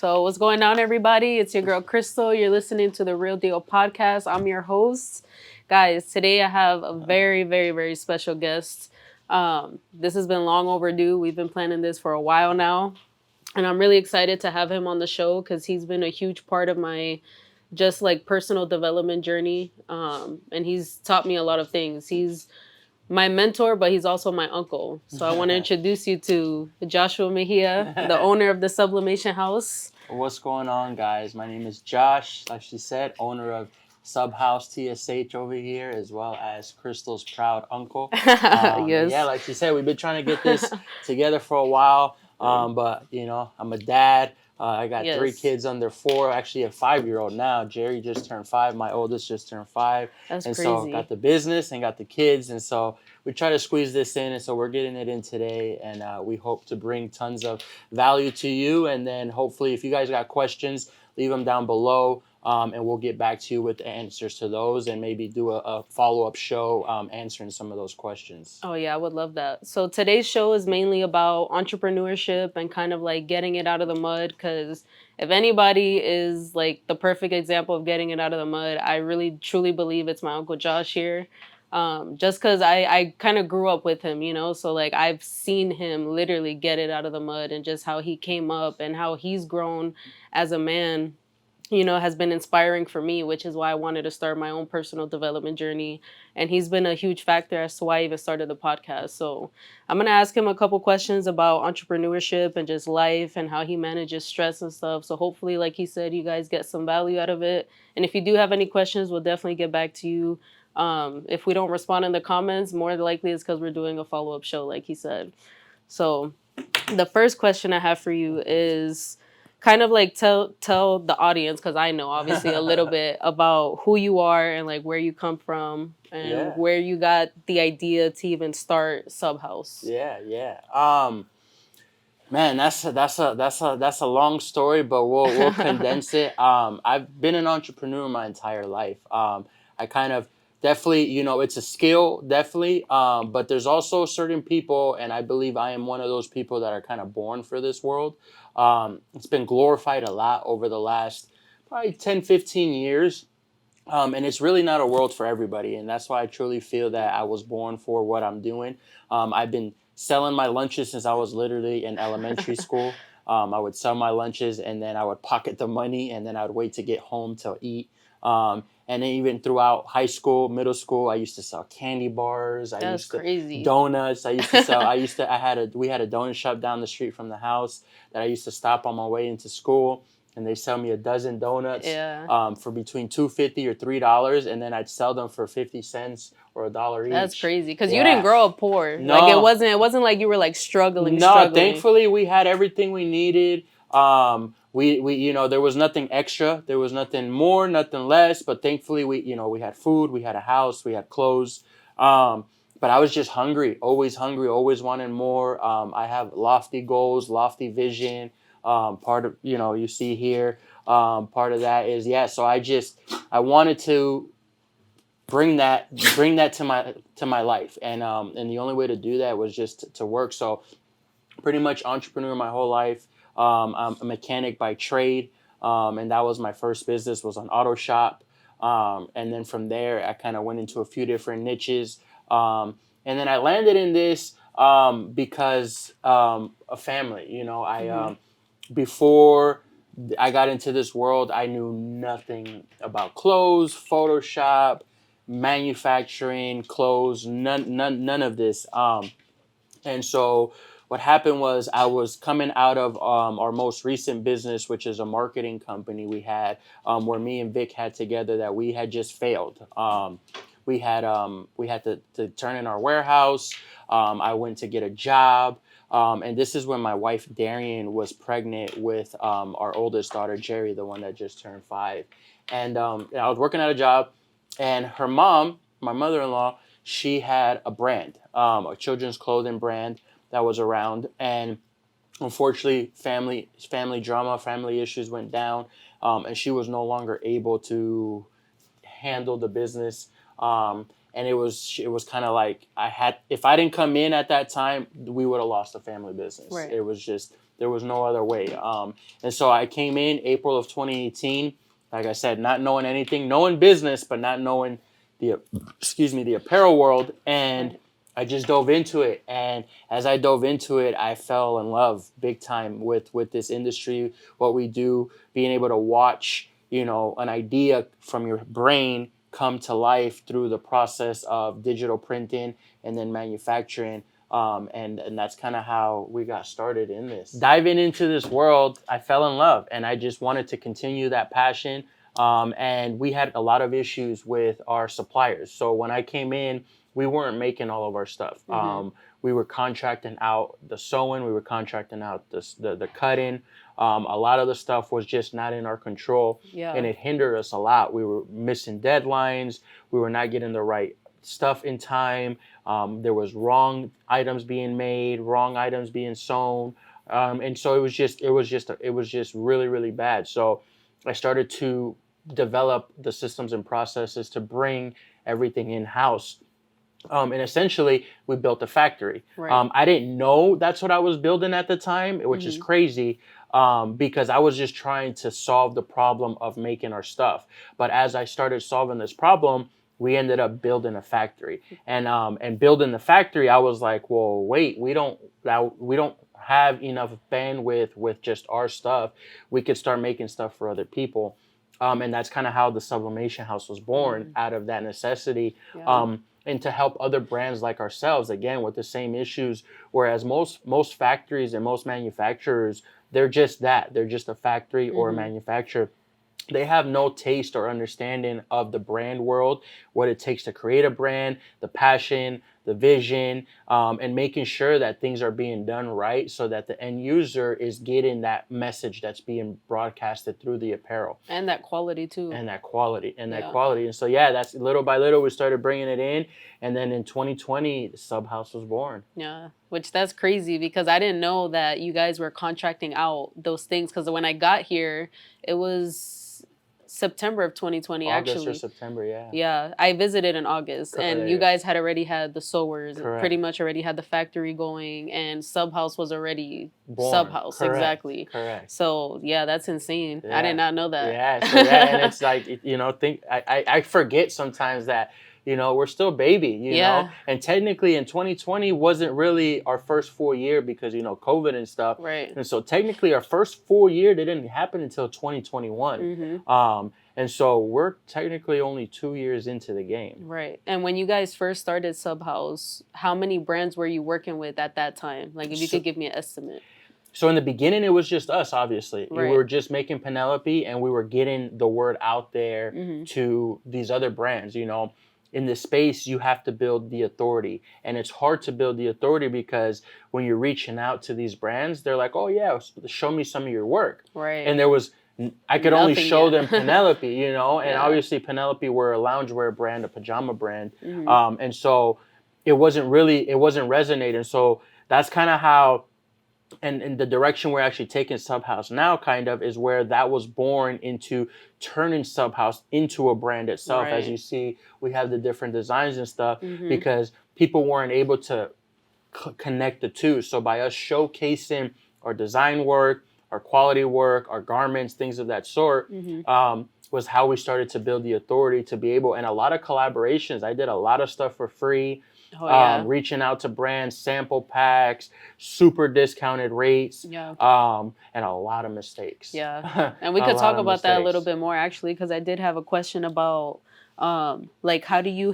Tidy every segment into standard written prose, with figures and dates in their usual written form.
So what's going on, everybody? It's your girl Crystal. You're listening to the Real Deal Podcast. I'm your host. Guys, today I have a very, very, very special guest. This has been long overdue. We've been planning this for a while now. And I'm really excited to have him on the show because he's been a huge part of my just like personal development journey. And he's taught me a lot of things. He's my mentor, but he's also my uncle. So I want to introduce you to Joshua Mejia, the owner of the Sublimation house. What's going on, guys? My name is Josh, like she said, owner of Subhouse TSH over here, as well as Crystal's proud uncle. Yes. Yeah, like she said, we've been trying to get this together for a while, but, you know, I'm a dad. I got 3 kids under 4, actually a 5-year-old now. Jerry just turned 5. My oldest just turned 5. That's and crazy. So got the business and got the kids. And so we try to squeeze this in. And so we're getting it in today. And we hope to bring tons of value to you. And then hopefully if you guys got questions, leave them down below. And we'll get back to you with the answers to those and maybe do a follow-up show answering some of those questions. Oh, yeah, I would love that. So today's show is mainly about entrepreneurship and kind of like getting it out of the mud, because if anybody is like the perfect example of getting it out of the mud, I really truly believe it's my Uncle Josh here. Just because I kind of grew up with him, you know, so like I've seen him literally get it out of the mud and just how he came up and how he's grown as a man, you know, has been inspiring for me, which is why I wanted to start my own personal development journey. And he's been a huge factor as to why I even started the podcast. So I'm going to ask him a couple questions about entrepreneurship and just life and how he manages stress and stuff. So hopefully, like he said, you guys get some value out of it. And if you do have any questions, we'll definitely get back to you. If we don't respond in the comments, more likely it's because we're doing a follow-up show, like he said. So the first question I have for you is kind of like tell the audience, because I know obviously a little bit about who you are and like where you come from and where you got the idea to even start Subhouse. Man, that's a long story, but we'll condense it. I've been an entrepreneur my entire life. I kind of definitely, you know, it's a skill, definitely. But there's also certain people, and I believe I am one of those people that are kind of born for this world. It's been glorified a lot over the last probably 10, 15 years. And it's really not a world for everybody. And that's why I truly feel that I was born for what I'm doing. I've been selling my lunches since I was literally in elementary school. I would sell my lunches and then I would pocket the money and then I would wait to get home to eat. And then even throughout high school, middle school, I used to sell candy bars. That's crazy. Donuts. I used to sell. We had a donut shop down the street from the house that I used to stop on my way into school, and they sell me a dozen donuts for between $2.50 or $3, and then I'd sell them for 50 cents or $1 each. That's crazy, because you didn't grow up poor. No. Like it wasn't like you were like struggling. No, thankfully we had everything we needed. We you know, there was nothing extra, there was nothing more, nothing less, but thankfully we had food, we had a house, we had clothes. But I was just hungry, always wanting more. I have lofty goals, lofty vision. Part of, you know, you see here, part of that is, so I wanted to bring that to my life. And the only way to do that was just to work. So pretty much entrepreneur my whole life. I'm a mechanic by trade, and that was my first business, was an auto shop. And then from there, I kind of went into a few different niches. And then I landed in this because of family. You know, before I got into this world, I knew nothing about clothes, Photoshop, manufacturing, clothes, none of this. And so what happened was I was coming out of our most recent business, which is a marketing company we had, where me and Vic had together, that we had just failed. We had to turn in our warehouse. I went to get a job. And this is when my wife, Darian, was pregnant with our oldest daughter, Jerry, the one that just turned 5. And I was working at a job, and her mom, my mother-in-law, she had a brand, a children's clothing brand that was around. And unfortunately, family drama, family issues went down, and she was no longer able to handle the business. And it was kind of like if I didn't come in at that time, we would have lost the family business. Right. It was just There was no other way. And so I came in April of 2018. Like I said, not knowing anything, knowing business, but not knowing the the apparel world, and Right. I just dove into it. And as I dove into it, I fell in love big time with this industry, what we do, being able to watch, an idea from your brain come to life through the process of digital printing and then manufacturing. And that's kind of how we got started in this. Diving into this world, I fell in love, and I just wanted to continue that passion. And we had a lot of issues with our suppliers. So when I came in, we weren't making all of our stuff. Mm-hmm. We were contracting out the sewing, we were contracting out the cutting. A lot of the stuff was just not in our control, and Yeah. it hindered us a lot. We were missing deadlines. We were not getting the right stuff in time. There was wrong items being made, wrong items being sewn, and so it was just really really bad. So I started to develop the systems and processes to bring everything in house. And essentially, we built a factory. Right. I didn't know that's what I was building at the time, which is Mm-hmm. crazy, because I was just trying to solve the problem of making our stuff. But as I started solving this problem, we ended up building a factory. And building the factory, I was like, well, wait, we don't have enough bandwidth with just our stuff. We could start making stuff for other people. And that's kind of how the Sublimation House was born, Mm-hmm. out of that necessity. Yeah. And to help other brands like ourselves, again, with the same issues. Whereas most factories and most manufacturers, they're just that, they're just a factory or a Mm-hmm. manufacturer. They have no taste or understanding of the brand world, what it takes to create a brand, the passion, the vision, and making sure that things are being done right, so that the end user is getting that message that's being broadcasted through the apparel. And that quality too. And that Yeah. quality. And so, yeah, that's little by little we started bringing it in. And then in 2020, the Sub House was born. Yeah, which that's crazy because I didn't know that you guys were contracting out those things. Because when I got here, it was September of 2020, August or actually. September, yeah. Yeah, I visited in August, and There you you go. guys had already had the sewers, pretty Correct. much already had the factory going, and Subhouse was already Born. Subhouse, Correct. exactly. Correct. So yeah, that's insane. I did Yeah. not know that. Yeah. So yeah, and it's like, think I forget sometimes that, we're still baby, Yeah. and technically in 2020 wasn't really our first full year because, COVID and stuff. Right. And so technically our first full year didn't happen until 2021. Mm-hmm. And so we're technically only 2 years into the game. Right. And when you guys first started Subhouse, how many brands were you working with at that time? Like, if you So, could give me an estimate. So in the beginning, it was just us. Obviously, we Right. were just making Penelope, and we were getting the word out there Mm-hmm. to these other brands. In this space, you have to build the authority, and it's hard to build the authority because when you're reaching out to these brands, they're like, "Oh yeah, show me some of your work." Right. And I could only Nothing show yet. them Penelope, and Yeah. obviously Penelope, we're a loungewear brand, a pajama brand, Mm-hmm. and so it wasn't resonating. So that's kind of how. And the direction we're actually taking Subhouse now, kind of, is where that was born into turning Subhouse into a brand itself. As Right. you see, we have the different designs and stuff Mm-hmm. because people weren't able to connect the two. So by us showcasing our design work, our quality work, our garments, things of that sort, Mm-hmm. was how we started to build the authority to be able, and a lot of collaborations. I did a lot of stuff for free. Oh yeah. Reaching out to brands, sample packs, super discounted rates, Yeah. and a lot of mistakes. Yeah. And we A could lot talk of about that a little mistakes. bit more actually, because I did have a question about like how do you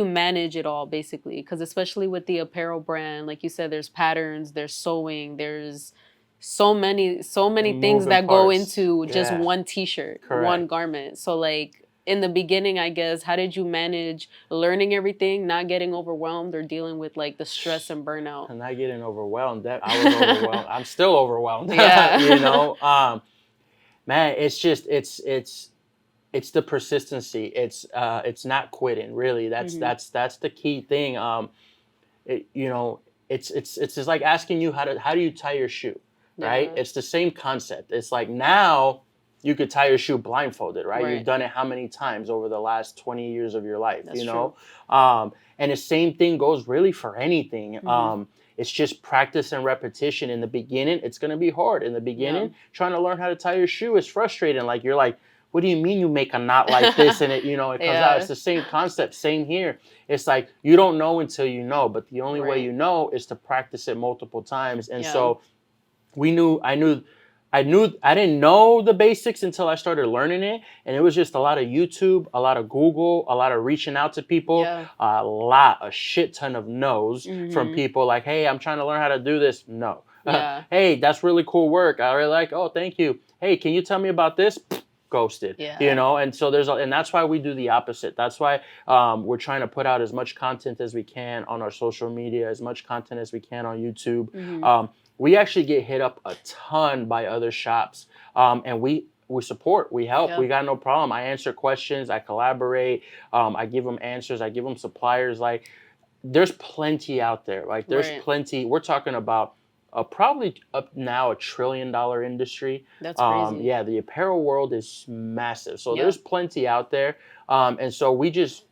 manage it all basically? Because especially with the apparel brand, like you said, there's patterns, there's sewing, there's so many things Moving that go parts. into just Yeah. one t-shirt, one Correct. garment. So like in the beginning, I guess, how did you manage learning everything, not getting overwhelmed or dealing with like the stress and burnout? I'm not getting overwhelmed. I was overwhelmed. I'm still overwhelmed. Yeah. Man, it's the persistency. It's not quitting. Really, that's Mhm. that's the key thing. It, you know, it's just like asking you how do you tie your shoe, right? Yeah. It's the same concept. It's like now you could tie your shoe blindfolded, right? You've Right. done it how many times over the last 20 years of your life, That's And the same thing goes really for anything. Mhm. It's just practice and repetition. In the beginning, it's going to be hard. In the Yeah. beginning, trying to learn how to tie your shoe is frustrating. Like, you're like, what do you mean you make a knot like this and it, it comes out? It's Yeah. the same concept. Same here. It's like, you don't know until you know, but the only way Right. you know is to practice it multiple times. And Yeah. so I didn't know the basics until I started learning it. And it was just a lot of YouTube, a lot of Google, a lot of reaching out to people, Yeah. a shit ton of no's from Mhm. people like, hey, I'm trying to learn how to do this. No. Yeah. Hey, that's really cool work. I really like, oh, thank you. Hey, can you tell me about this? Ghosted, Yeah. and so and that's why we do the opposite. That's why we're trying to put out as much content as we can on our social media, as much content as we can on YouTube. Mhm. We actually get hit up a ton by other shops, and we support, we help, Yeah. we got no problem. I answer questions, I collaborate, I give them answers, I give them suppliers. Like, there's plenty out there. Like, there's Right. plenty. We're talking about probably up now $1 trillion industry. That's crazy. Yeah, the apparel world is massive. So Yeah. there's plenty out there. And so we just,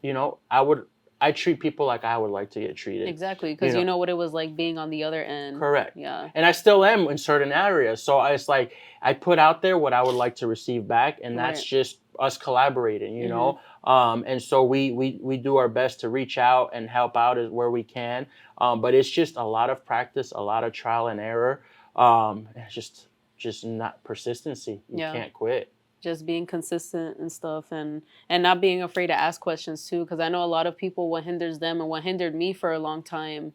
I treat people like I would like to get treated. Exactly, You because you know, know what it was like being on the other end. correct. Yeah. And I still am in certain areas. So it's like, I put out there what I would like to receive back, and that's Right. just us collaborating, Mhm. And so we do our best to reach out and help out as where we can. But it's just a lot of practice, a lot of trial and error. And it's just not persistency. You Yeah. can't quit. Just being consistent and stuff, and not being afraid to ask questions too, because I know a lot of people, what hinders them and what hindered me for a long time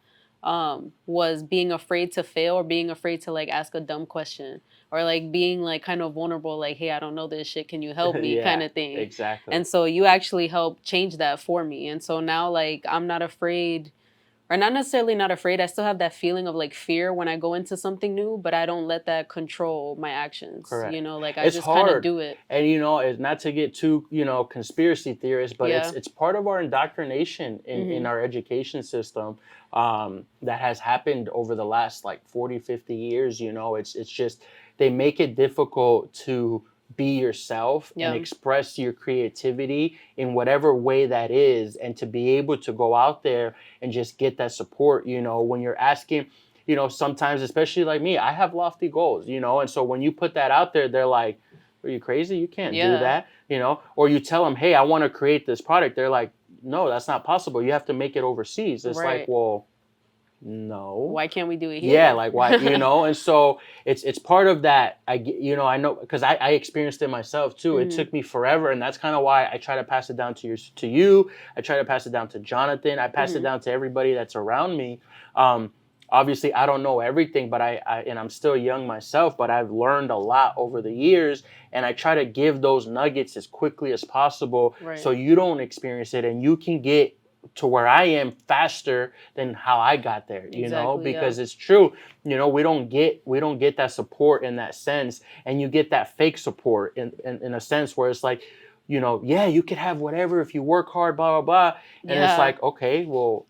was being afraid to fail, or being afraid to like ask a dumb question, or like being like kind of vulnerable, like, hey, I don't know this shit, can you help me, kind Yeah, of thing. exactly. And so you actually helped change that for me, and so now like I'm not afraid, or not necessarily not afraid. I still have that feeling of like fear when I go into something new, but I don't let that control my actions. Correct. Like I It's just kind of hard. do it. And it's not to get too, conspiracy theorist, but Yeah. it's part of our indoctrination in Mhm. our education system, that has happened over the last like 40, 50 years. It's just, they make it difficult to be yourself and Yeah. express your creativity in whatever way that is, and to be able to go out there and just get that support. When you're asking, sometimes, especially like me, I have lofty goals, and so when you put that out there, they're like, are you crazy? You can't do Yeah. that, or you tell them, hey, I want to create this product. They're like, no, that's not possible. You have to make it overseas. It's like, Right. well, no. Why can't we do it Yeah, here? like, why, and so it's part of that. I know, because I experienced it myself too. It Mhm. took me forever, and that's kind of why I try to pass it down to you. I try to pass it down to Jonathan. I pass it Mhm. down to everybody that's around me. Um, Obviously, I don't know everything, but and I'm still young myself, but I've learned a lot over the years, and I try to give those nuggets as quickly as possible, Right. so you don't experience it and you can get to where I am faster than how I got there, Exactly. Yeah. because it's true. We don't get that support in that sense, and you get that fake support in a sense where it's like, yeah, you could have whatever if you work hard, blah blah blah, and it's Yeah. like, okay, well,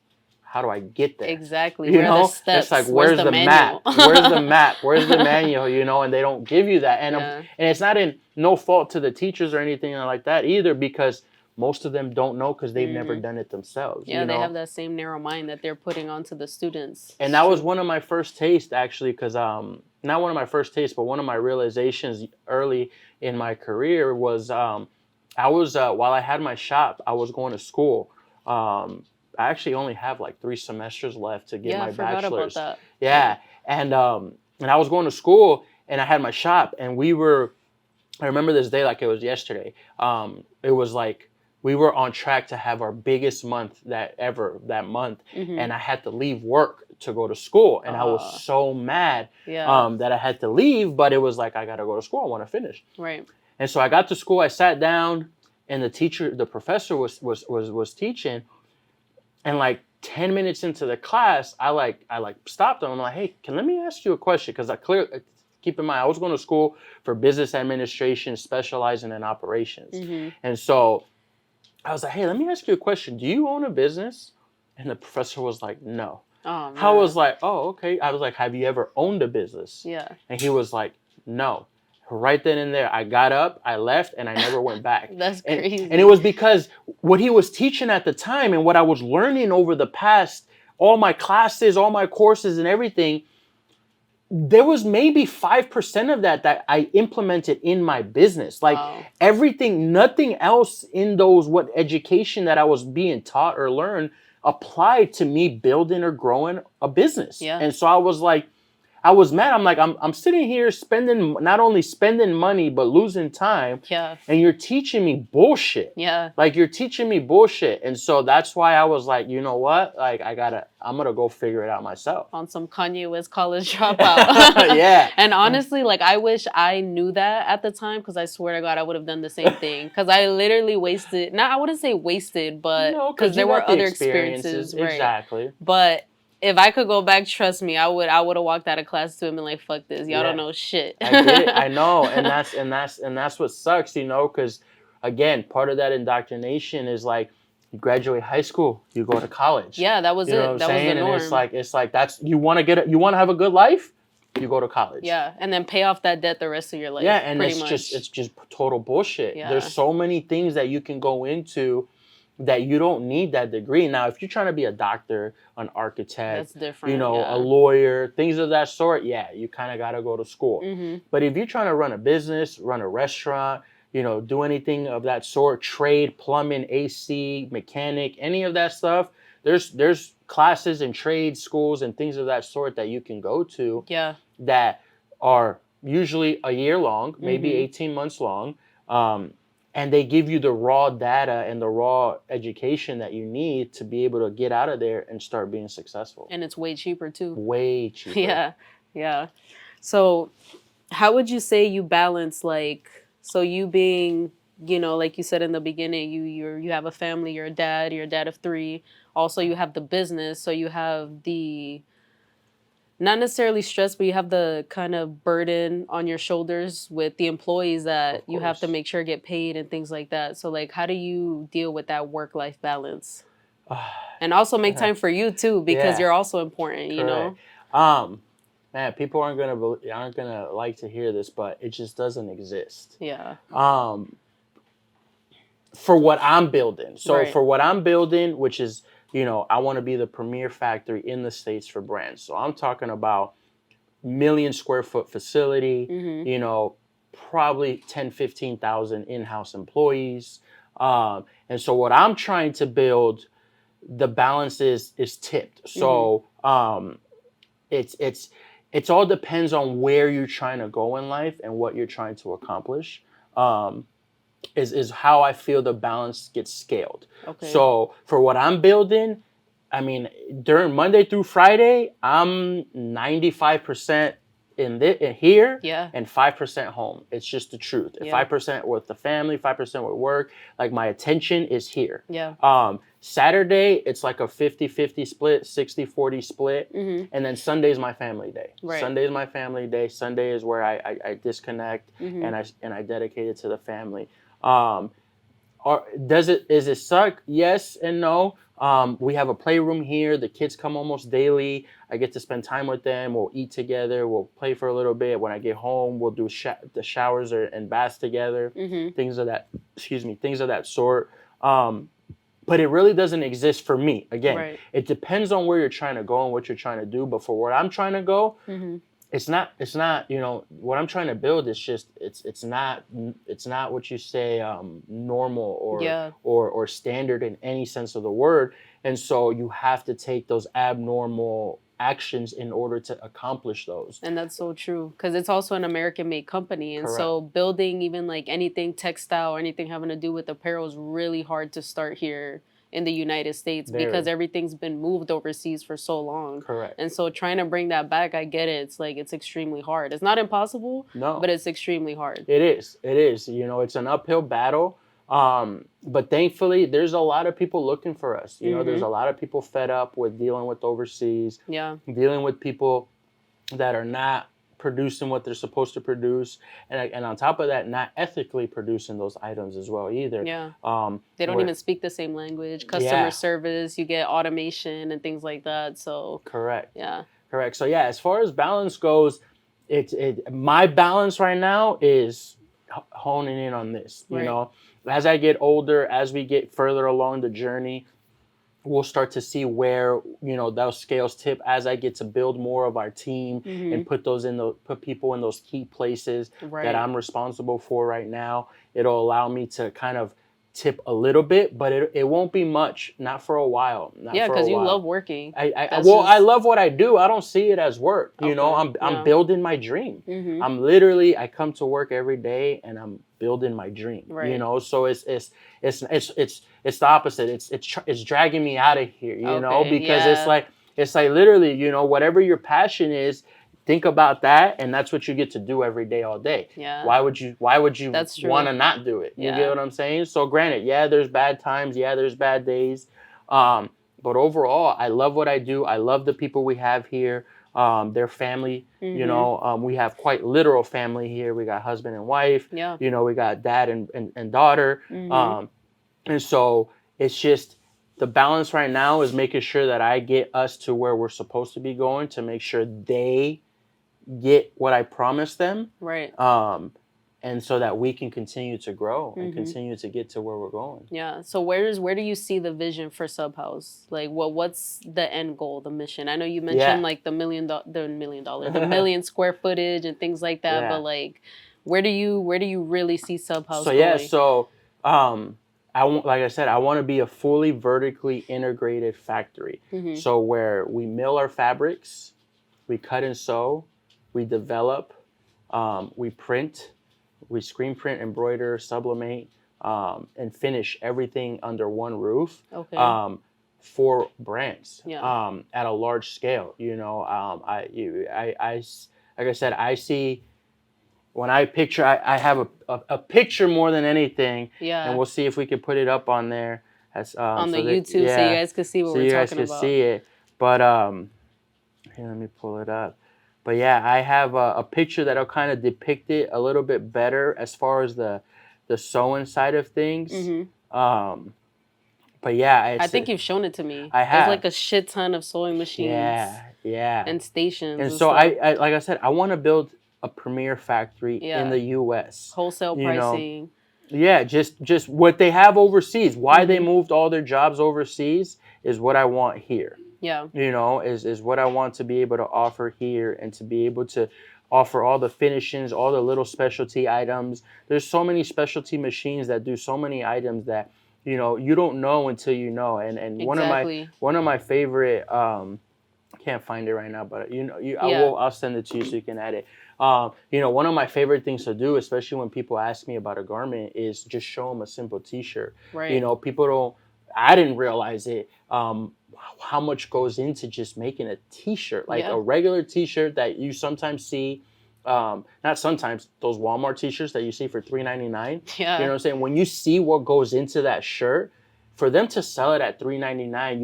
how do I get there? Exactly. Where are the It's like, steps? Where's where's the the map? manual? Where's the map? Where's the manual? And they don't give you that, Yeah. and it's not in no fault to the teachers or anything like that either, because most of them don't know, because they've never Mhm. done it themselves. Yeah, they have that same narrow mind that they're putting onto the students. And It's that was true. one of my first tastes, actually, because not one of my first tastes, but one of my realizations early in my career was, I was while I had my shop, I was going to school. um, I actually only have like 3 semesters left to get Yeah, I my forgot about bachelor's. that. Yeah. Yeah. And I was going to school, and I had my shop, and I remember this day like it was yesterday. It was like we were on track to have our biggest month that month, Mhm. and I had to leave work to go to school, and I was Uh, so mad, yeah. that I had to leave. But it was like, I gotta go to school. I want to finish. Right. And so I got to school. I sat down, and the professor was teaching, and like 10 minutes into the class, I stopped him. I'm like, hey, let me ask you a question, because keep in mind, I was going to school for business administration, specializing in operations. Mhm. And so I was like, hey, let me ask you a question. Do you own a business? And the professor was like, no. Oh I was man. like, oh, okay. I was like, have you ever owned a business? Yeah. And he was like, no. Right then and there, I got up, I left, and I never went back. That's And crazy. it was because what he was teaching at the time, and what I was learning over the past all my classes, all my courses and everything, there was maybe 5% of that I implemented in my business. Like Wow. everything, nothing else in those what education that I was being taught or learned applied to me building or growing a business. Yeah. And so I was like, I was mad. I'm like, I'm sitting here spending, not only spending money, but losing time. Yeah. And you're teaching me bullshit. Yeah. Like you're teaching me bullshit. And so that's why I was like, you know what? Like I'm going to go figure it out myself. On some Kanye West college dropout. Yeah. And honestly, like I wish I knew that at the time, because I swear to God, I would have done the same thing. Because I literally wasted, not, I wouldn't say wasted, but No, because because you there were got the other experiences. experiences, right? Exactly. But if I could go back, trust me, I would have walked out of class to him and like, fuck this. Y'all don't Yeah. know shit. I get it. I know. And that's what sucks, because again, part of that indoctrination is like you graduate high school, you go to college. Yeah, that was You know it. what I'm That was the saying? And norm. it's like that's you want to have a good life, you go to college. Yeah, and then pay off that debt the rest of your life. Yeah, and pretty it's much. just total bullshit. Yeah. There's so many things that you can go into that you don't need that degree. Now, if you're trying to be a doctor, an architect, That's different. a lawyer, things of that sort, yeah, you kind of got to go to school. Mm-hmm. But if you're trying to run a business, run a restaurant, do anything of that sort, trade, plumbing, AC, mechanic, any of that stuff, there's classes and trade schools and things of that sort that you can go to. Yeah. That are usually a year long, maybe Mhm. 18 months long. And they give you the raw data and the raw education that you need to be able to get out of there and start being successful. And it's way cheaper too. Way cheaper. Yeah. Yeah. So, how would you say you balance, like, so you being, like you said in the beginning, you have a family, you're a dad of 3. Also, you have the business, so you have the, not necessarily stress, but you have the kind of burden on your shoulders with the employees that Of you have to course. make sure get paid and things like that. So, like, how do you deal with that work-life balance? And also make time for you too, because Yeah. you're also important, you know? Correct. Man, people aren't gonna like to hear this, but it just doesn't exist. Yeah. For what I'm building. So Right. for what I'm building, which is, I want to be the premier factory in the States for brands. So I'm talking about million square foot facility, Mhm. Probably 10, 15,000 in-house employees. And so what I'm trying to build, the balance is tipped. So it's all depends on where you're trying to go in life and what you're trying to accomplish. Is how I feel the balance gets scaled. Okay. So for what I'm building, I mean, during Monday through Friday, I'm 95% in here, Yeah. and 5% home. It's just the truth. Yeah. 5% with the family, 5% with work. Like my attention is here. Yeah. Saturday, it's like a 50-50 split, 60-40 split. Mhm. And then Sunday is my family day. Right. Sunday is my family day. Sunday is where I disconnect Mhm. and I dedicate it to the family. Is it suck? Yes and no. We have a playroom here. The kids come almost daily. I get to spend time with them. We'll eat together. We'll play for a little bit. When I get home, we'll do the showers and baths together. Mhm. Things of that sort. But it really doesn't exist for me. Again, Right. it depends on where you're trying to go and what you're trying to do. But for where I'm trying to go, Mhm. it's not what I'm trying to build is just it's not what you say normal Yeah. or standard in any sense of the word. And so you have to take those abnormal actions in order to accomplish those. And that's so true, because it's also an American-made company, and Correct. so building even like anything textile or anything having to do with apparel is really hard to start here in the United States, because Very. everything's been moved overseas for so long. Correct. And so trying to bring that back, I get it. It's like it's extremely hard. It's not impossible, No. but it's extremely hard. It is. It's an uphill battle. But thankfully, there's a lot of people looking for us. There's a lot of people fed up with dealing with overseas, Yeah. dealing with people that are not producing what they're supposed to produce, and on top of that, not ethically producing those items as well either. Yeah. They don't even speak the same language. Customer service, you get automation and things like that. So Correct. yeah. Correct. So yeah, as far as balance goes, my balance right now is honing in on this. Right. As I get older, as we get further along the journey, we'll start to see where, you know, those scales tip as I get to build more of our team and Mhm. put people in those key places that Right. I'm responsible for right now. It'll allow me to kind of tip a little bit, but it won't be much, not for a while, not Yeah, for a because you while. love working. I That's well, I just love what I do. I don't see it as work. You know, okay. I'm Yeah. building my dream. Mhm. I'm literally, I come to work every day and I'm building my dream. You Right. know, so it's the opposite. It's dragging me out of here. You know, Okay. because Yeah. it's like literally, you know, whatever your passion is, think about that, and that's what you get to do every day, all day. Yeah. Why would you That's want true. to not do it? You get Yeah. what I'm saying? So granted, yeah, there's bad times, yeah, there's bad days. Um, but overall, I love what I do. I love the people we have here. Their family, you Mhm. know, we have quite literal family here. We got husband and wife, Yeah. you know, we got dad and daughter. Mhm. And so it's just the balance right now is making sure that I get us to where we're supposed to be going to make sure they get what I promised them. Right. Um, and so that we can continue to grow and Mhm. continue to get to where we're going. Yeah. So where do you see the vision for Subhouse? Like what's the end goal, the mission? I know you mentioned Yeah. like the million square footage and things like that, but Yeah. like where do you really see So Subhouse yeah, going? so um, like I said, I want to be a fully vertically integrated factory. Mhm. So where we mill our fabrics, we cut and sew, we develop, we print, we screen print, embroider, sublimate, and finish everything under one roof Okay. um, for brands Yeah. at a large scale. You know, like I said, I see when I picture, I have a picture more than anything, and Yeah. we'll see if we can put it up on there as On the so that YouTube so you yeah, guys could see what so we're you guys talking can about. see it. But here, let me pull it up. But yeah, I have a picture that'll kind of depict it a little bit better as far as the sewing side of things. Mhm. Um, but yeah, I it's think you've shown it to me. I It's like have a shit ton of sewing machines yeah. and stations And and so stuff. I like I said, I want to build a premier factory in Yeah. the U.S. Wholesale You know, pricing. yeah, just what they have overseas. Why they Mhm. moved all their jobs overseas is what I want here. Yeah. You know, is what I want to be able to offer here and to be able to offer all the finishings, all the little specialty items. There's so many specialty machines that do so many items that, you know, you don't know until you know. And Exactly. one of my favorite can't find it right now, but you know, Yeah. I'll send it to you so you can add it. You know, one of my favorite things to do, especially when people ask me about a garment, is just show them a simple T-shirt. You Right. know, people don't. I didn't realize it. How much goes into just making a T-shirt, like Yeah. a regular T-shirt that you sometimes see. Not sometimes, those Walmart T-shirts that you see for $3.99. You know Yeah. what I'm saying? When you see what goes into that shirt, for them to sell it at $3.99,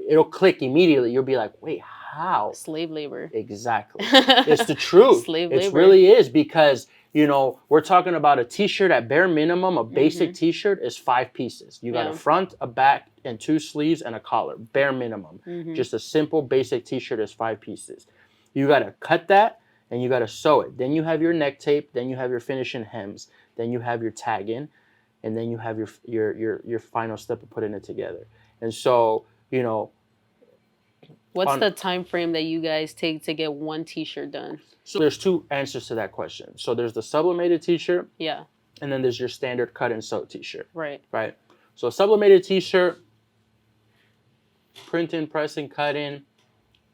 it'll click immediately. You'll be like, wait, how? Slave labor. Exactly. It's the truth. Slave It labor. really is because, you know, we're talking about a t-shirt at bare minimum. A basic Mhm. t-shirt is 5 pieces. You got a Yeah. front, a back, and 2 sleeves and a collar. Bare minimum. Mhm. Just a simple basic t-shirt is 5 pieces. You got to cut that and you got to sew it. Then you have your neck tape. Then you have your finishing hems. Then you have your tagging, and then you have your final step of putting it together. And so, you know, What's on the time frame that you guys take to get one t-shirt done? so there's two answers to that question. So there's the sublimated t-shirt, Yeah. and then there's your standard cut and sew t-shirt, Right. right? So a sublimated t-shirt, printing, pressing, cutting,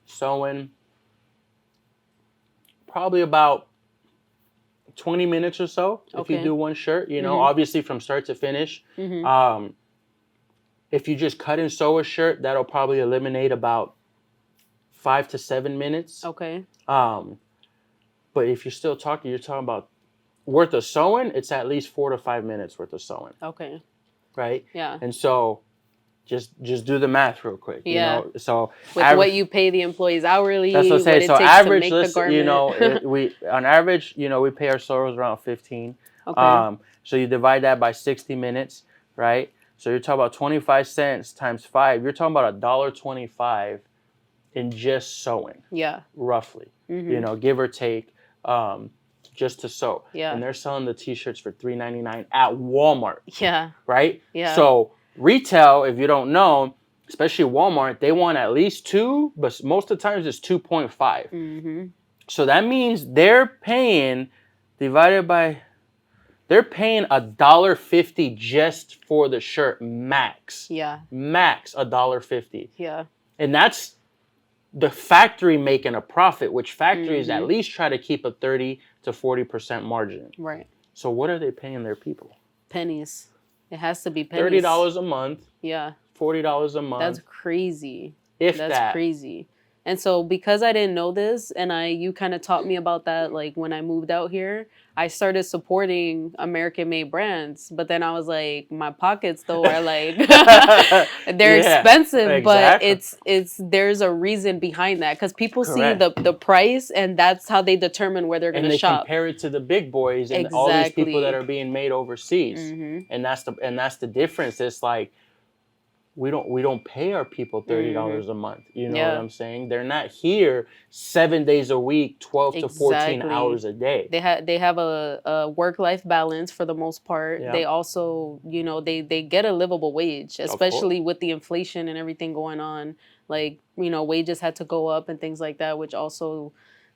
sewing, probably about 20 minutes or so if you Okay. do one shirt, you know, Mhm. obviously from start to finish. Mhm. Um, if you just cut and sew a shirt, that'll probably eliminate about 5 to 7 minutes. Okay. Um, but if you're still talking, you're talking about worth of sewing, it's at least 4 to 5 minutes worth of sewing, Okay. right? Yeah. And so just do the math real quick, you Yeah. know. So With what you pay the employees that's what hourly, I what say. it So takes to average, make the let's you garment. know, we on average, you know, we pay our sewers around 15. Okay. So you divide that by 60 minutes, right? So you're talking about 25 cents times 5. You're talking about $1.25 in just sewing, Yeah. roughly. You Mhm. know, give or take, just to sew. Yeah. And they're selling the t-shirts for $3.99 at Walmart, Yeah. right? Yeah. So retail, if you don't know, especially Walmart, they want at least 2, but most of the times it's 2.5. Mm-hmm. So that means they're paying divided by they're paying $1.50 just for the shirt max. Yeah. Max $1.50. Yeah. And that's the factory making a profit, which factories at Mm-hmm. least try to keep a 30 to 40% margin. Right. So what are they paying their people? Pennies. It has to be pennies. $30 a month. Yeah. $40 a month. That's crazy. If That's that. crazy. And so because I didn't know this and you kind of taught me about that like when I moved out here, I started supporting American made brands. But then I was like, my pockets though are like they're expensive, but it's there's a reason behind that because people see the price and that's how they determine where they're going to shop. And they compare it to the big boys and all these people that are being made overseas. Mm-hmm. And that's the difference. It's like we don't pay our people $30 a month. You know what I'm saying? They're not here 7 days a week, 12 to 14 hours a day. They have a work-life balance for the most part. They also, they get a livable wage, especially with the inflation and everything going on. Like, wages had to go up and things like that, which also,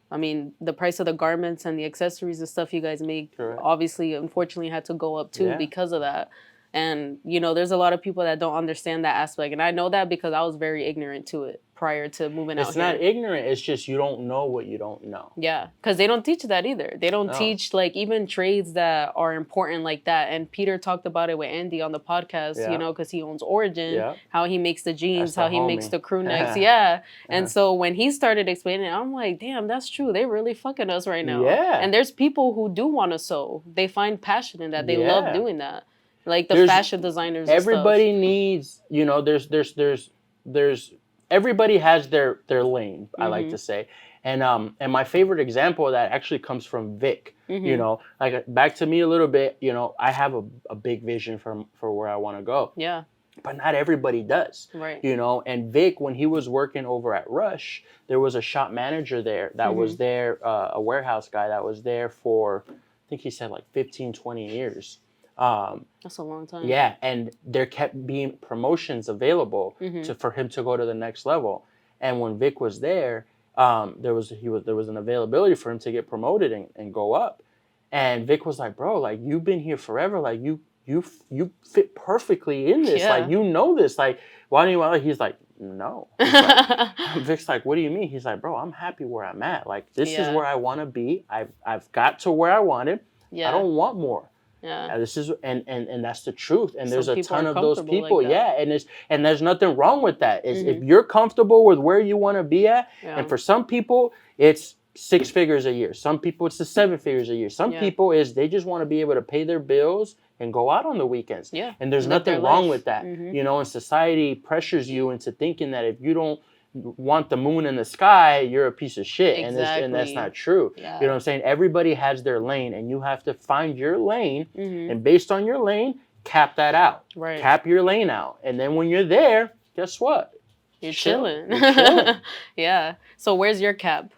I mean, the price of the garments and the accessories and stuff you guys make, obviously, unfortunately, had to go up too because of that. And, there's a lot of people that don't understand that aspect. And I know that because I was very ignorant to it prior to moving out here. It's not ignorant. It's just you don't know what you don't know. Yeah, because they don't teach that either. They don't teach, like, even trades that are important like that. And Peter talked about it with Andy on the podcast, because he owns Origin, how he makes the jeans, how he makes the crew necks. And so when he started explaining it, I'm like, damn, that's true. They really fucking us right now. And there's people who do want to sew. They find passion in that. They love doing that. Like there's fashion designers. Everybody needs, there's everybody has their lane. I like to say, and my favorite example of that actually comes from Vic. Like back to me a little bit. I have a big vision for where I want to go. Yeah. But not everybody does. Right. And Vic, when he was working over at Rush, there was a shop manager there that was there, a warehouse guy that was there for, I think he said like 15, 20 years. That's a long time. Yeah, and there kept being promotions available for him to go to the next level. And when Vic was there, there was an availability for him to get promoted and go up. And Vic was like, "Bro, like you've been here forever. Like you fit perfectly in this. Like this. Like why don't you?" He's like, "No." He's like, Vic's like, "What do you mean?" He's like, "Bro, I'm happy where I'm at. Like this is where I want to be. I've got to where I wanted. I don't want more." Yeah, this is and that's the truth. And there's a ton of those people. Like and there's nothing wrong with that. Is if you're comfortable with where you want to be at, and for some people it's 6 figures a year. Some people it's the 7 figures a year. Some people is they just want to be able to pay their bills and go out on the weekends. Yeah, and there's nothing wrong with that. And society pressures you into thinking that if you don't want the moon in the sky, you're a piece of shit. Exactly. And that's not true. You know what I'm saying? Everybody has their lane and you have to find your lane and based on your lane, cap that out. Right. Cap your lane out. And then when you're there, guess what? You're chilling. Yeah. So where's your cap?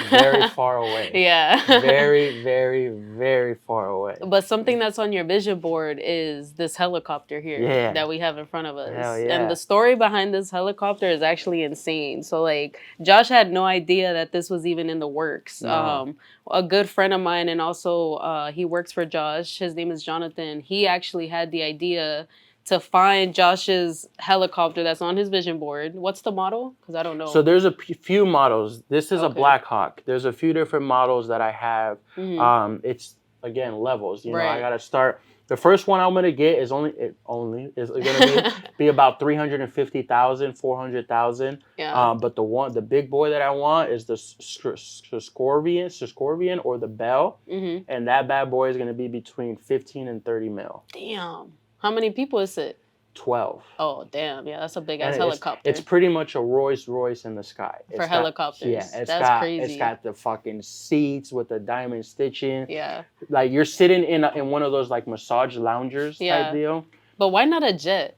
Very far away. Yeah. Very, very, very far away. But something that's on your vision board is this helicopter here that we have in front of us. Hell yeah. And the story behind this helicopter is actually insane. So like Josh had no idea that this was even in the works. No. A good friend of mine and also he works for Josh. His name is Jonathan. He actually had the idea to find Josh's helicopter that's on his vision board. What's the model? Because I don't know. So there's a few models. This is a Black Hawk. There's a few different models that I have. It's, again, levels. You know, I got to start. The first one I'm going to get is going to be about 350,000, 400,000. Yeah. But the big boy that I want is the Scorpion or the Bell. And that bad boy is going to be between 15 and 30 mil. Damn. How many people is it? 12. Oh, damn. Yeah, that's a big-ass helicopter. It's pretty much a Rolls Royce in the sky. For helicopters. Yeah, that's crazy. It's got the fucking seats with the diamond stitching. Yeah. Like, you're sitting in one of those, like, massage loungers type deal. But why not a jet?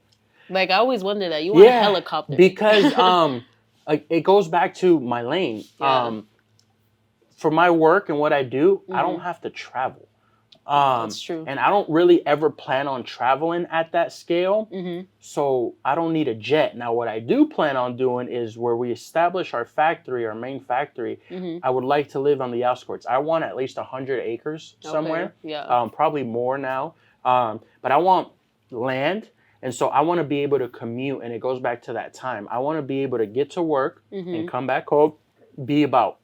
Like, I always wonder that. You want a helicopter. Because it goes back to my lane. Yeah. For my work and what I do, I don't have to travel. That's true. And I don't really ever plan on traveling at that scale. Mm-hmm. So I don't need a jet. Now, what I do plan on doing is where we establish our factory, our main factory, Mm-hmm. I would like to live on the outskirts. I want at least 100 acres Okay. somewhere, Yeah. probably more now. But I want land. And so I want to be able to commute. And it goes back to that time. I want to be able to get to work and Mm-hmm. come back home, be about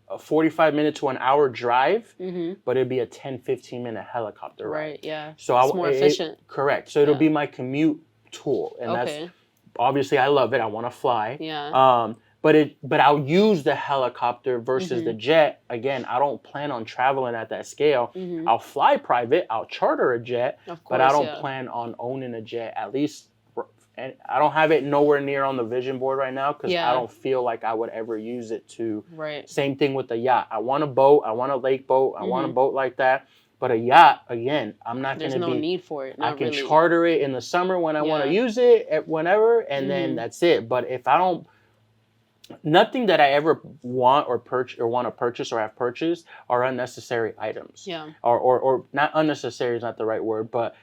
a 45-minute to an hour drive, Mm-hmm. but it'd be a 10-15 minute helicopter ride. Right. Yeah. So It's more efficient. correct. So it'll Yeah. be my commute tool, and that's Okay. obviously I love it. I want to fly. Yeah. But I'll use the helicopter versus the Mm-hmm. jet. Again, I don't plan on traveling at that scale. Mm-hmm. I'll fly private. I'll charter a jet, Of but I course. don't Yeah. plan on owning a jet. At least, and I don't have it nowhere near on the vision board right now because I Yeah. don't feel like I would ever use it to. Right. Same thing with the yacht. I want a boat. I want a lake boat. I want a Mm-hmm. boat like that. But a yacht, again, I'm not going There's to no be. need for it. I Not can really. charter it in the summer when I want to Yeah. use it at whenever, and then Mm-hmm. that's it. But if I don't, nothing that I ever want or purchase or have purchased are unnecessary items. Yeah. Or not unnecessary is not the right word, but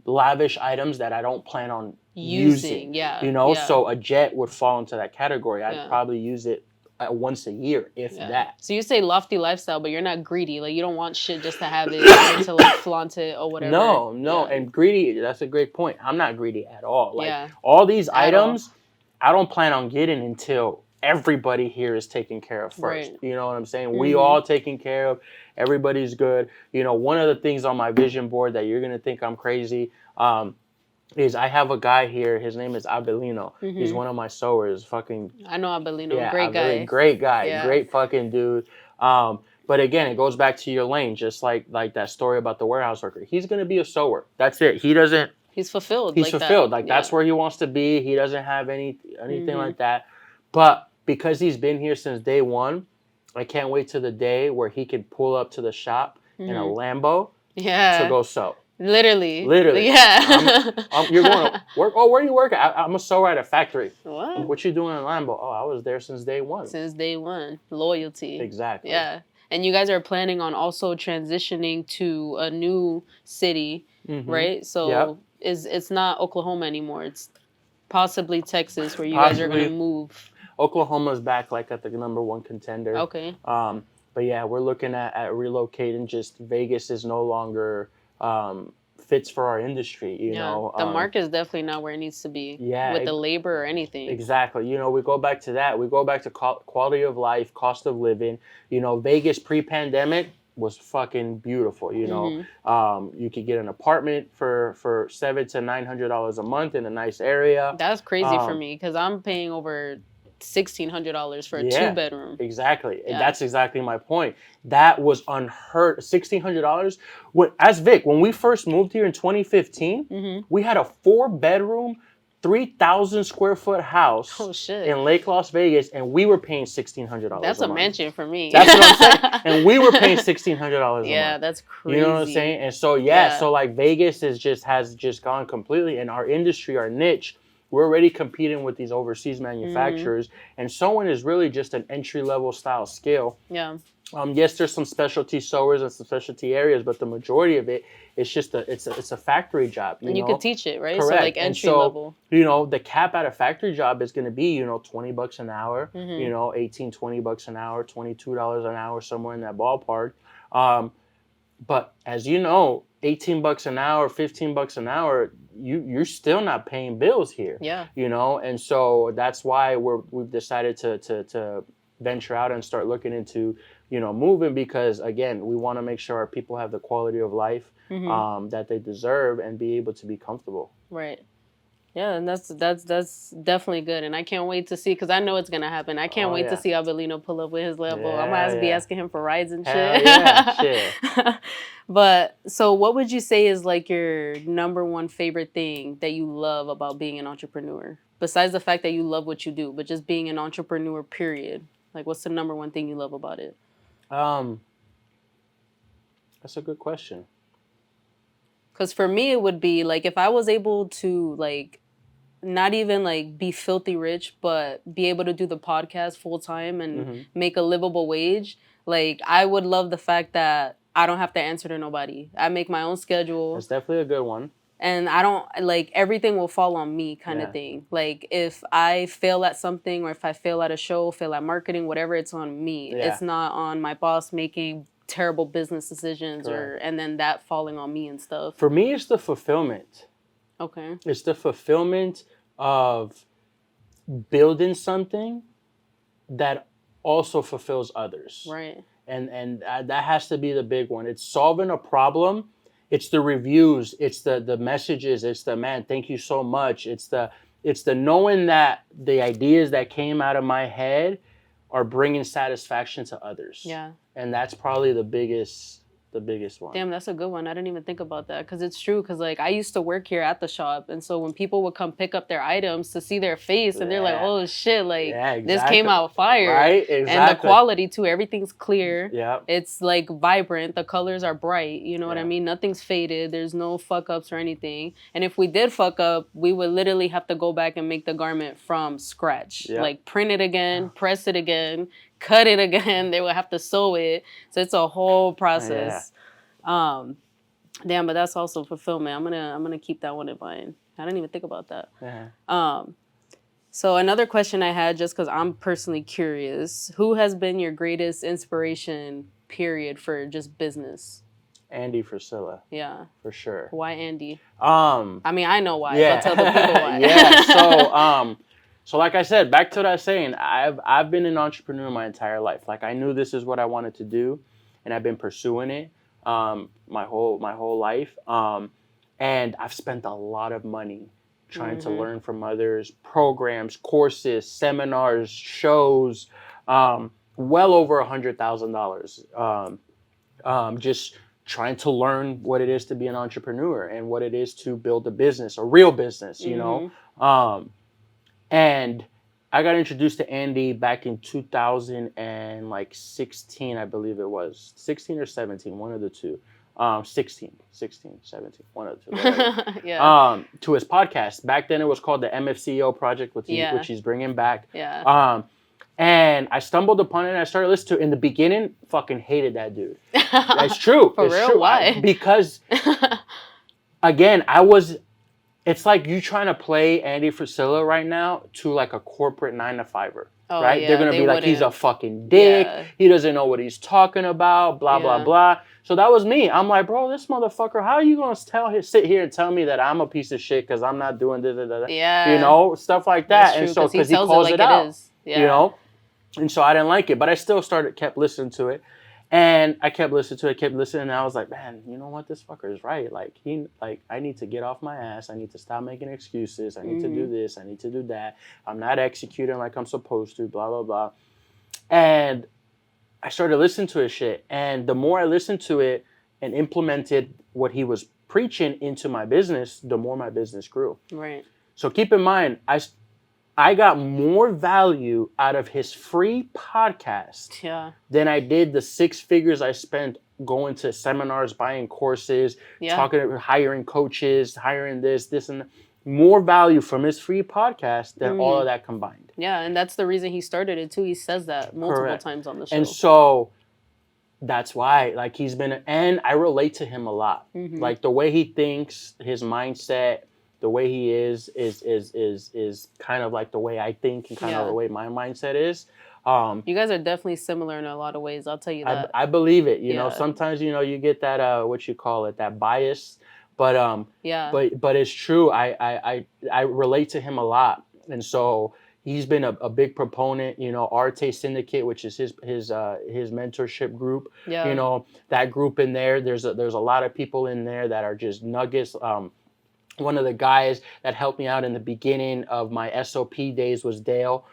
lavish items that I don't plan on using. Yeah. You know, Yeah. so a jet would fall into that category. I'd Yeah. probably use it once a year, if Yeah. that. So you say lofty lifestyle, but you're not greedy. Like you don't want shit just to have it or to like flaunt it or whatever. No, Yeah. and greedy, that's a great point. I'm not greedy at all. Like Yeah. all these At all. items, I don't plan on getting until everybody here is taken care of first. Right. You know what I'm saying? We Mhm. all taken care of. Everybody's good. You know, one of the things on my vision board that you're gonna think I'm crazy, is I have a guy here. His name is Abelino. He's Mhm. one of my sewers. Fucking I know Abelino. yeah, Great guy. great guy, Yeah. great fucking dude. But again, it goes back to your lane, just like that story about the warehouse worker. He's gonna be a sewer. That's it. He doesn't. He's fulfilled. He's like fulfilled. That. Like that's where he wants to be. He doesn't have anything Mhm. like that. But because he's been here since day one, I can't wait to the day where he can pull up to the shop in a Lambo Yeah. to go sew. Literally. Yeah. Yeah. You're going to work. Oh, where are you working? I'm a sewer at a factory. What? What you doing in Lambo? Oh, I was there since day one. Since day one. Loyalty. Exactly. Yeah. And you guys are planning on also transitioning to a new city, Mhm. right? So Yep. it's not Oklahoma anymore. It's possibly Texas where you guys are going to Possibly. move. Oklahoma's back like at the number one contender. Okay. But yeah, we're looking at relocating. Just Vegas is no longer fits for our industry. You know, the market is definitely not where it needs to be. Yeah, With the labor or anything. Exactly. You know, we go back to that. We go back to quality of life, cost of living. You know, Vegas pre-pandemic was fucking beautiful. You know, you could get an apartment for $700 to $900 a month in a nice area. That's crazy for me because I'm paying over $1,600 for a Yeah. 2-bedroom. Exactly. Yeah. And that's exactly my point. That was unheard. $1,600. As Vic, when we first moved here in 2015, we had a 4-bedroom, 3,000 square foot house Oh shit. in Lake Las Vegas, and we were paying $1,600. That's a month. mansion for me. That's what I'm saying. And we were paying $1,600 a Yeah, month. that's crazy. You know what I'm saying? And so so like Vegas has just gone completely, and our industry, our niche, we're already competing with these overseas manufacturers, and sewing is really just an entry-level style skill. Yeah. Yes, there's some specialty sewers and some specialty areas, but the majority of it is just it's a factory job. And you know? could teach it, right? Correct. So like And entry so, level. You know, the cap at a factory job is going to be, $20 an hour, Mm-hmm. $18-20 an hour, $22 an hour, somewhere in that ballpark. But as you know, $18 an hour, $15 an hour, you're still not paying bills here. Yeah. And so that's why we've decided to venture out and start looking into, moving, because again, we want to make sure our people have the quality of life that they deserve and be able to be comfortable. Right. Yeah, and that's definitely good, and I can't wait to see, because I know it's gonna happen. I can't wait to see Abelino pull up with his Lambo. I'm gonna be asking him for rides and shit. Shit. But so, what would you say is like your number one favorite thing that you love about being an entrepreneur, besides the fact that you love what you do, but just being an entrepreneur, period? Like, what's the number one thing you love about it? That's a good question. Because for me, it would be like if I was able to like not even like be filthy rich, but be able to do the podcast full time and make a livable wage. Like I would love the fact that I don't have to answer to nobody. I make my own schedule. That's definitely a good one. And I don't like everything will fall on me kind of thing. Like if I fail at something or if I fail at a show, fail at marketing, whatever, it's on me. Yeah. It's not on my boss making terrible business decisions and then that falling on me and stuff. For me, it's the fulfillment. Okay. It's the fulfillment of building something that also fulfills others. Right. And that has to be the big one. It's solving a problem. It's the reviews. It's the messages. It's the, man, thank you so much. It's the knowing that the ideas that came out of my head are bringing satisfaction to others. Yeah. And that's probably the biggest one. Damn, that's a good one. I didn't even think about that because it's true. Because like I used to work here at the shop, and so when people would come pick up their items to see their face, and they're like, "Oh shit, like this came out fire!" Right? Exactly. And the quality too. Everything's clear. Yeah. It's like vibrant. The colors are bright. You know what I mean? Nothing's faded. There's no fuck ups or anything. And if we did fuck up, we would literally have to go back and make the garment from scratch. Yep. Like print it again, press it again, cut it again. They would have to sew it. So it's a whole process. Damn, but that's also fulfillment. I'm gonna keep that one in mind. I didn't even think about that. So another question I had, just because I'm personally curious, who has been your greatest inspiration, period, for just business? Andy Frisilla. Yeah. For sure. Why Andy? I mean, I know why, yeah. but tell the people why. Yeah. So like I said, back to what I was saying, I've been an entrepreneur my entire life. Like I knew this is what I wanted to do, and I've been pursuing it my whole life. And I've spent a lot of money trying to learn from others, programs, courses, seminars, shows, well over $100,000. Just trying to learn what it is to be an entrepreneur and what it is to build a business, a real business, you know. And I got introduced to Andy back in 2016, I believe it was. 16 or 17, one of the two. 16, 17, one of the two. Yeah. To his podcast. Back then it was called the MFCEO Project, which he's bringing back. Yeah. And I stumbled upon it and I started listening to it. In the beginning, fucking hated that dude. That's true. For real? True. Why? Because, again, it's like you trying to play Andy Frisilla right now to like a corporate 9-to-5er. Oh, right? yeah, They're going to be like, he's a fucking dick. Yeah. He doesn't know what he's talking about, blah, blah, blah. So that was me. I'm like, bro, this motherfucker, how are you going to sit here and tell me that I'm a piece of shit because I'm not doing this, yeah. you know, stuff like that. That's and true, so, because he calls it out, yeah. you know? And so I didn't like it, but I still kept listening to it. And I kept listening to it, and I was like, man, you know what? This fucker is right. Like, I need to get off my ass. I need to stop making excuses. I need to do this. I need to do that. I'm not executing like I'm supposed to, blah, blah, blah. And I started listening to his shit. And the more I listened to it and implemented what he was preaching into my business, the more my business grew. Right. So keep in mind, I got more value out of his free podcast than I did the 6 figures I spent going to seminars, buying courses, hiring coaches, hiring this and that. More value from his free podcast than all of that combined. Yeah, and that's the reason he started it too. He says that multiple times on the show. And so that's why, like, and I relate to him a lot. Like the way he thinks, his mindset, the way he is kind of like the way I think and kind of the way my mindset is. You guys are definitely similar in a lot of ways. I'll tell you that. I believe it. You know, sometimes, you know, you get that, what you call it, that bias. But but it's true. I relate to him a lot. And so he's been a big proponent, you know, Arte Syndicate, which is his mentorship group. Yeah. You know, that group in there, there's a lot of people in there that are just nuggets. One of the guys that helped me out in the beginning of my SOP days was Dale.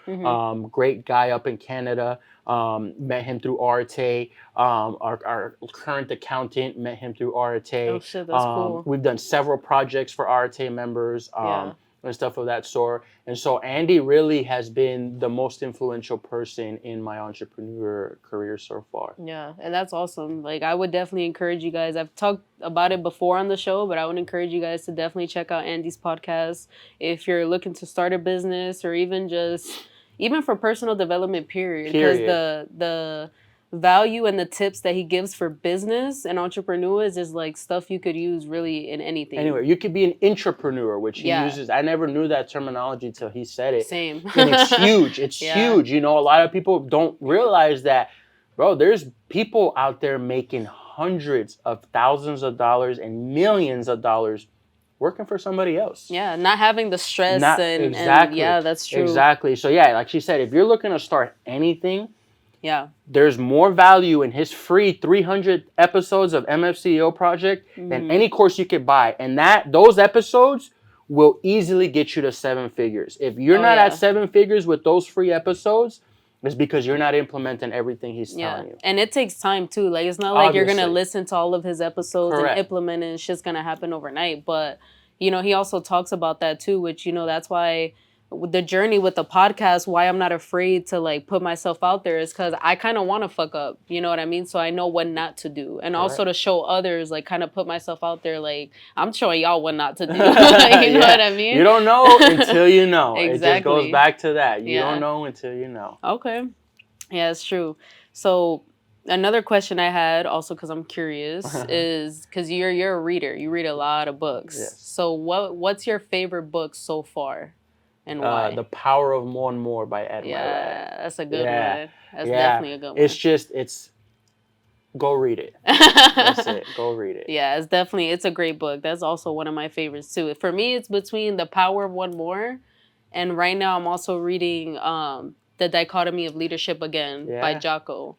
Great guy up in Canada. Met him through Arte. Our current accountant met him through Arte. Oh shit, that's cool. We've done several projects for Arte members. And stuff of that sort. And so Andy really has been the most influential person in my entrepreneur career so far. Yeah, and that's awesome. Like, I would definitely encourage you guys. I've talked about it before on the show, but I would encourage you guys to definitely check out Andy's podcast if you're looking to start a business or even for personal development, period. Because value and the tips that he gives for business and entrepreneurs is like stuff you could use really in anything. Anyway, you could be an intrapreneur, which he Yeah. uses. I never knew that terminology till he said it. Same. And it's huge. It's Yeah. huge. You know, a lot of people don't realize that, bro, there's people out there making hundreds of thousands of dollars and millions of dollars working for somebody else. Yeah, not having the stress Not and exactly. yeah, that's true. Exactly. So yeah, like she said, if you're looking to start anything, Yeah. there's more value in his free 300 episodes of MFCEO Project than any course you could buy. And those episodes will easily get you to 7 figures. If you're not at 7 figures with those free episodes, it's because you're not implementing everything he's telling you. And it takes time too. Like it's not like you're gonna Obviously. listen to all of his episodes Correct. and implement it and shit's gonna happen overnight. But you know, he also talks about that too, which, you know, that's why the journey with the podcast, why I'm not afraid to like put myself out there is because I kind of want to fuck up. You know what I mean? So I know what not to do. And also to show others, like kind of put myself out there. Like I'm showing y'all what not to do. You know what I mean? You don't know until you know. Exactly. It just goes back to that. You don't know until you know. Okay. Yeah, it's true. So another question I had, also because I'm curious, is because you're a reader. You read a lot of books. Yes. So what's your favorite book so far, and why? The Power of More and More by Ed Mylett. Yeah, that's a good one. That's Yeah. definitely a good one. It's go read it. That's it. Go read it. Yeah, it's a great book. That's also one of my favorites too. For me, it's between The Power of One More, and right now I'm also reading The Dichotomy of Leadership Again by Jocko.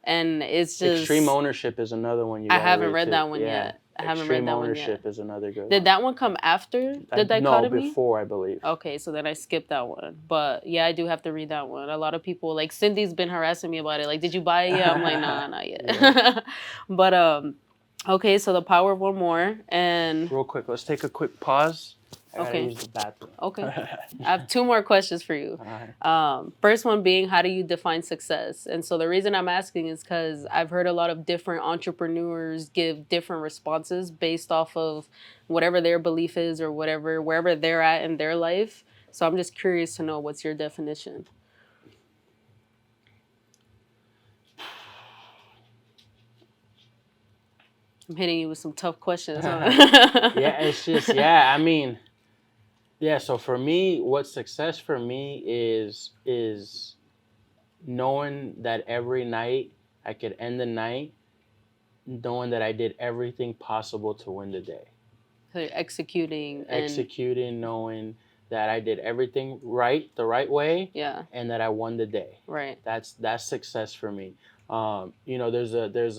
And it's just Extreme Ownership is another one I haven't read that one yet. I haven't read that one yet. Extreme Ownership is another good one. Did that one come after The Dichotomy? No, before, I believe. Okay, so then I skipped that one. But yeah, I do have to read that one. A lot of people, like Cindy's been harassing me about it. Like, did you buy it yet? I'm like, nah, not yet. But okay, so The Power of One More, and real quick, let's take a quick pause. I gotta okay. use the bathroom. Okay. I have 2 more questions for you. First one being, how do you define success? And so the reason I'm asking is because I've heard a lot of different entrepreneurs give different responses based off of whatever their belief is or wherever they're at in their life. So I'm just curious to know, what's your definition? I'm hitting you with some tough questions, huh? Yeah, it's just, I mean, so for me, what success for me is knowing that every night I could end the night knowing that I did everything possible to win the day. So you're executing, knowing that I did everything right, the right way, and that I won the day. Right. That's success for me. You know, there's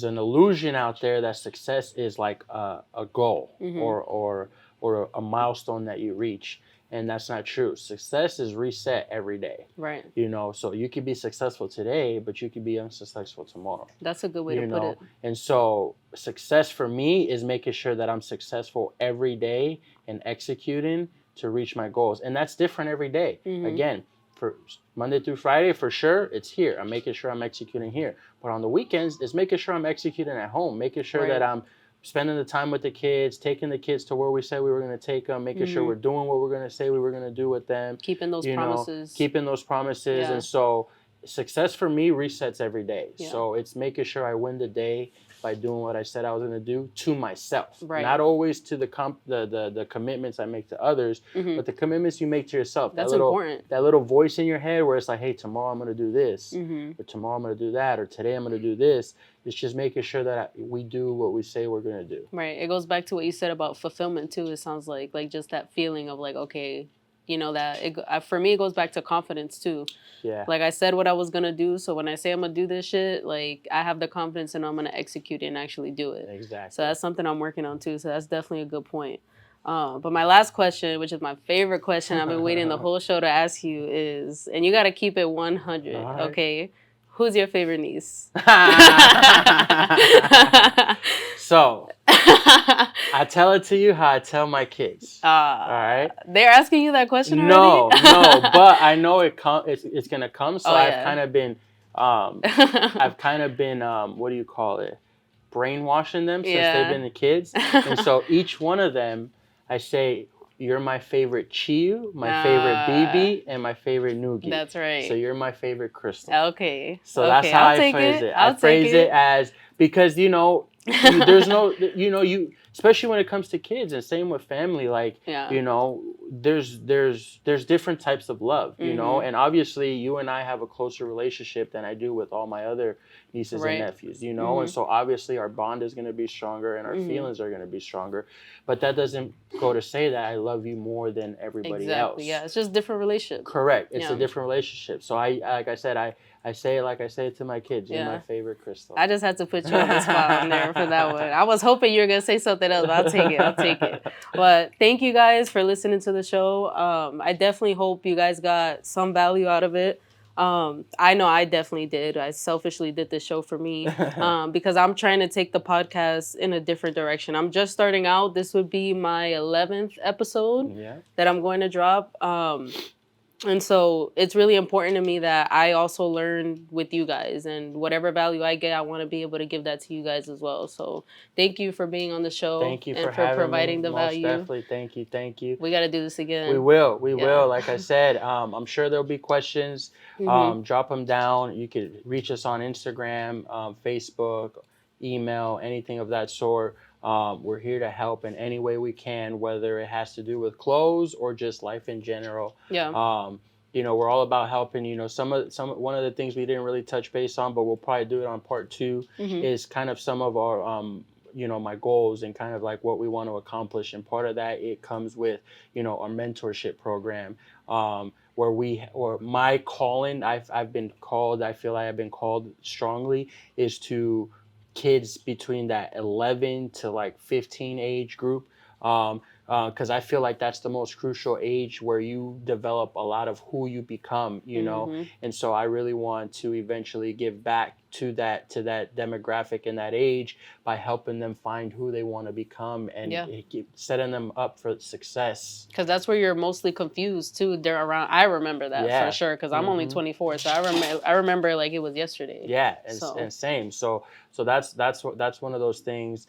an illusion out there that success is like a goal or a milestone that you reach, and that's not true. Success is reset every day. Right. You know, so you could be successful today, but you could be unsuccessful tomorrow. That's a good way to put it. And so success for me is making sure that I'm successful every day and executing to reach my goals, and that's different every day. Again, for Monday through Friday, for sure, it's here. I'm making sure I'm executing here. But on the weekends, it's making sure I'm executing at home, making sure that I'm spending the time with the kids, taking the kids to where we said we were going to take them, making sure we're doing what we're going to say we were going to do with them. Keeping those promises. Keeping those promises. And so success for me resets every day. So it's making sure I win the day by doing what I said I was going to do to myself. Right. Not always to the commitments I make to others, but the commitments you make to yourself. That's important. That little voice in your head where it's like, hey, tomorrow I'm going to do this, or tomorrow I'm going to do that, or today I'm going to do this. It's just making sure that we do what we say we're going to do. Right. It goes back to what you said about fulfillment too. It sounds like just that feeling of like, okay, you know, that for me, it goes back to confidence too. Yeah. Like I said what I was going to do. So when I say I'm going to do this shit, like I have the confidence and I'm going to execute it and actually do it. Exactly. So that's something I'm working on too. So that's definitely a good point. But my last question, which is my favorite question I've been waiting the whole show to ask you is, and you got to keep it 100, okay? Who's your favorite niece? So, I tell it to you how I tell my kids. All right? They're asking you that question already? No, but I know it's going to come. So I've kind of been, what do you call it? Brainwashing them since they've been the kids. And so each one of them, I say, you're my favorite Chiyu, my favorite Ah, BB, and my favorite Nugi. that's So right. you're my favorite crystal. Okay. So that's Okay. how I'll I take phrase it. it. I I'll take phrase it it. as because there's no you especially when it comes to kids and same with family like Yeah. there's different types of love Mhm. and obviously you and I have a closer relationship than I do with all my other nieces and Right. nephews and Mhm. so obviously our bond is going to be stronger and our Mhm. feelings are going to be stronger, but that doesn't go to say that I love you more than everybody Exactly. Yeah. else. It's just different relationship. Correct. It's a Yeah. different relationship. So I like I said, I say it like I say it to my kids. You're my Yeah. favorite crystal. I just had to put you on the spot on there for that one. I was hoping you were gonna say something else, but I'll take it. I'll take it. But thank you guys for listening to the show. I definitely hope you guys got some value out of it. I know I definitely did. I selfishly did this show for me because I'm trying to take the podcast in a different direction. I'm just starting out. This would be my 11th episode Yeah. that I'm going to drop. And so it's really important to me that I also learn with you guys, and whatever value I get, I want to be able to give that to you guys as well. So thank you for being on the show Thank you for and for having me. providing the Most value. definitely. Thank you. Thank you. We got to do this We again. will. We Yeah. will. Like I said, I'm sure there'll be questions. Mhm. Drop them down. You could reach us on Instagram, Facebook, email, anything of that sort. We're here to help in any way we can, whether it has to do with clothes or just life in general. Yeah. We're all about helping. One of the things we didn't really touch base on, but we'll probably do it on part two, Mhm. is kind of some of our my goals and kind of like what we want to accomplish. And part of that, it comes with our mentorship program, where or my calling, I've been called, I feel like I've been called strongly, is to kids between that 11 to like 15 age group. Because I feel like that's the most crucial age where you develop a lot of who you become. Mhm. And so I really want to eventually give back to that demographic in that age by helping them find who they want to become and Yeah. setting them up for success. Because that's where you're mostly confused too. They're around. I remember that for Yeah. sure. Because I'm only Hmm. 24, so I remember like it was yesterday. Yeah, So and same. So that's one of those things.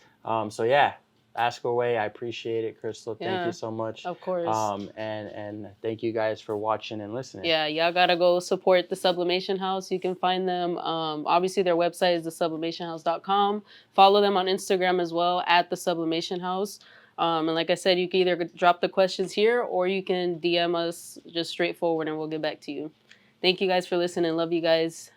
So yeah, ask away. I appreciate it, Crystal. Thank you yeah, so much. of course. And thank you guys for watching and listening. Yeah, y'all gotta go support the Sublimation House. You can find them. Obviously, their website is thesublimationhouse.com. Follow them on Instagram as well at the Sublimation House. And like I said, you can either drop the questions here or you can DM us just straightforward and we'll get back to you. Thank you guys for listening. Love you guys.